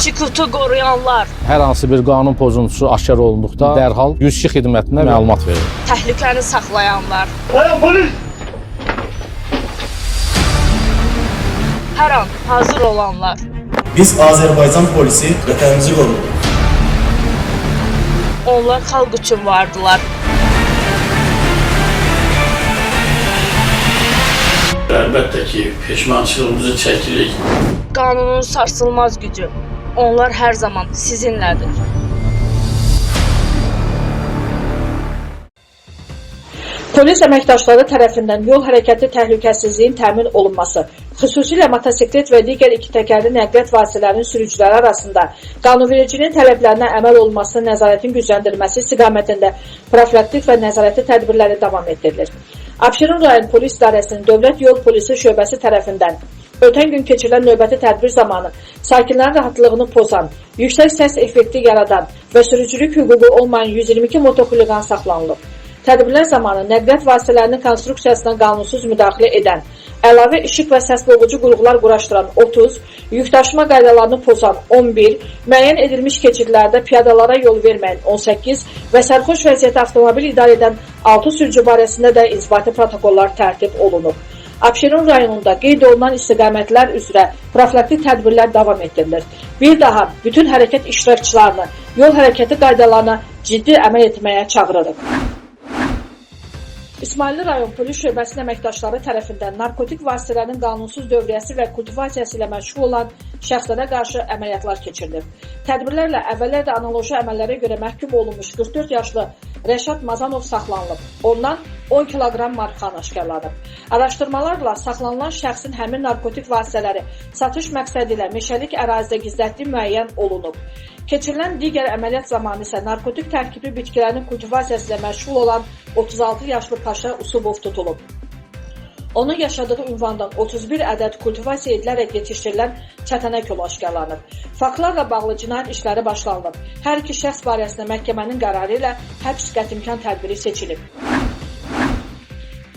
Sükutu qoruyanlar, Hər hansı bir qanun pozuntusu aşkar olunduqda dərhal 102 xidmətinə məlumat verir. təhlükəni saxlayanlar, hər an hazır olanlar, Biz Azərbaycan polisi vətənimizi qoruduq. onlar xalq üçün vardılar. Əlbəttə ki, peşmançılığımızı çəkirik. Qanunun sarsılmaz gücü, onlar hər zaman sizinlədir. Polis əməkdaşları tərəfindən yol hərəkəti təhlükəsizliyin təmin olunması, xüsusilə motosiklet və digər iki təkərli nəqliyyat vasitələrinin sürücüləri arasında qanunvericiliyin tələblərinə əməl olunmasının nəzarətin gücləndirilməsi istiqamətində profilaktik və nəzarəti tədbirləri davam etdirilir. Abşeron rayon polis idarəsinin Dövlət Yol Polisi şöbəsi tərəfindən ötən gün keçirilən növbəti tədbir zamanı sakinlərin rahatlığını pozan, yüksək səs effekti yaradan və sürücülük hüququ olmayan 122 motoxuliqan saxlanılıb. Tədbirlər zamanı nəqliyyat vasitələrinin konstruksiyasına qanunsuz müdaxilə edən, əlavə işıq və səs boğucu qurğular quraşdıran 30, yükdaşıma qaydalarını pozan 11, müəyyən edilmiş keçidlərdə piyadalara yol verməyən 18 və sərxoş vəziyyətdə avtomobil idarə edən 6 sürücü barəsində də inzibati protokollar tərtib olunub. Abşeron rayonunda qeyd olunan istiqamətlər üzrə profilaktik tədbirlər davam etdirilir. Bir daha bütün hərəkət iştirakçılarını yol hərəkəti qaydalarına ciddi əməl etməyə çağırırıq. İsmailli rayon polis şöbəsinin əməkdaşları tərəfindən narkotik vasitələrin qanunsuz dövriyyəsi və kultivasiyası ilə məşğul olan şəxslərə qarşı əməliyyatlar keçirilir. Tədbirlərlə əvvəllər də analoji əməllərə görə məhkum olunmuş 44 yaşlı Rəşad Mazanov saxlanılıb. Ondan 10 kiloqram marixuana aşkarlanıb. Araşdırmalarla saxlanılan şəxsin həmin narkotik vasitələri satış məqsədi ilə meşəlik ərazidə gizlətdiyi müəyyən olunub. Keçirilən digər əməliyyat zamanı isə narkotik tərkibli bitkilərin kultivasiyası ilə məşğul olan 36 yaşlı Paşa Usubov tutulub. Onun yaşadığı ünvandan 31 ədəd kultivasiya edilərək yetişdirilən çətənək yolu aşkarlanıb. Faktlarla bağlı cinayət işləri başlanılıb. Hər iki şəxs barəsində məhkəmənin qərarı ilə həbs qətimkan tədbiri seçilib.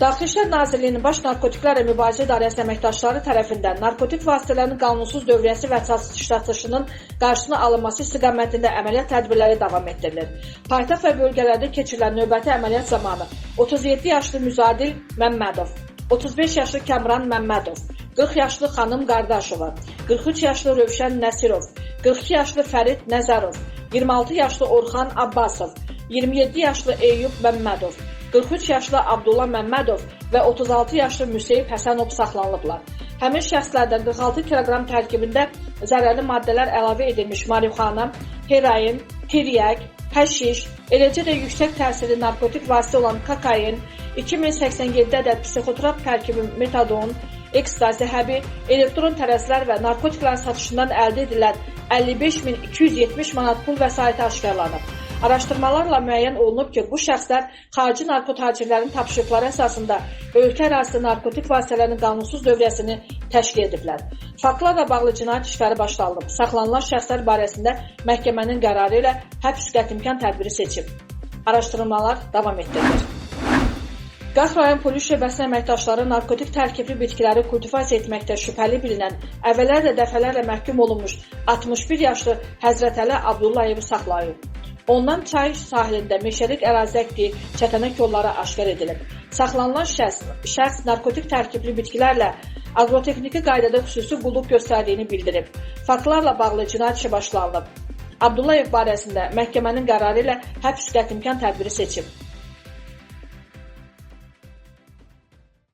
Daxili İşlər Nazirliyinin Baş Narkotiklərlə Mübarizə İdarəsinin əməkdaşları tərəfindən narkotik vasitələrin qanunsuz dövriyyəsi və satışının qarşısının alınması istiqamətində əməliyyat tədbirləri davam etdirilir. Paytaxt və bölgələrdə keçirilən növbəti əməliyyat zamanı 37 yaşlı Müzadil Məmmədov, 35 yaşlı Kəmran Məmmədov, 40 yaşlı Xanım Qardaşova, 43 yaşlı Rövşən Nəsirov, 42 yaşlı Fərid Nəzərov, 26 yaşlı Orxan Abbasov, 27 yaşlı Eyyub Məmmədov, 43 yaşlı Abdullah Məmmədov və 36 yaşlı Müseyib Həsənov saxlanılıblar. Həmin şəxslərdən 46 kiloqram tərkibində zərərli maddələr əlavə edilmiş marixuana, heroin, tiryək, həşiş, eləcə də yüksək təsirli narkotik vasitə olan kokain, 2087 ədəd psixotrop tərkibi metadon, ekstazi həbi, elektron tərəzilər və narkotiklərin satışından əldə edilən 55.270 manat pul vəsaiti aşkarlanıb. Araşdırmalarla müəyyən olunub ki, bu şəxslər xarici narkotacirlərin tapşırıqları əsasında ölkə ərazisində narkotik vasitələrin qanunsuz dövriyyəsini təşkil ediblər. Faktlarla bağlı cinayət işləri başlanılıb. Saxlanılan şəxslər barəsində məhkəmənin qərarı ilə həbs qətimkan tədbiri seçib. Araşdırmalar davam etdirilir. Qax rayon polis şöbəsinin əməkdaşları narkotik tərkibli bitkiləri kultivasiya etməkdə şübhəli bilinən, əvvəllər də dəfələrlə məhkum olunmuş 61 yaşlı Həzrətəli Abdullayevi saxlayıb. Ondan çay sahilində meşəlik ərazi əkdiyi çətənək yolları aşkar edilib. Saxlanılan şəxs narkotik tərkibli bitkilərlə aqrotexniki qaydada xüsusi qulluq göstərdiyini bildirib. Faktlarla bağlı cinayət işi başlanılıb. Abdullayev barəsində məhkəmənin qərarı ilə həbs qətimkan tədbiri seçib.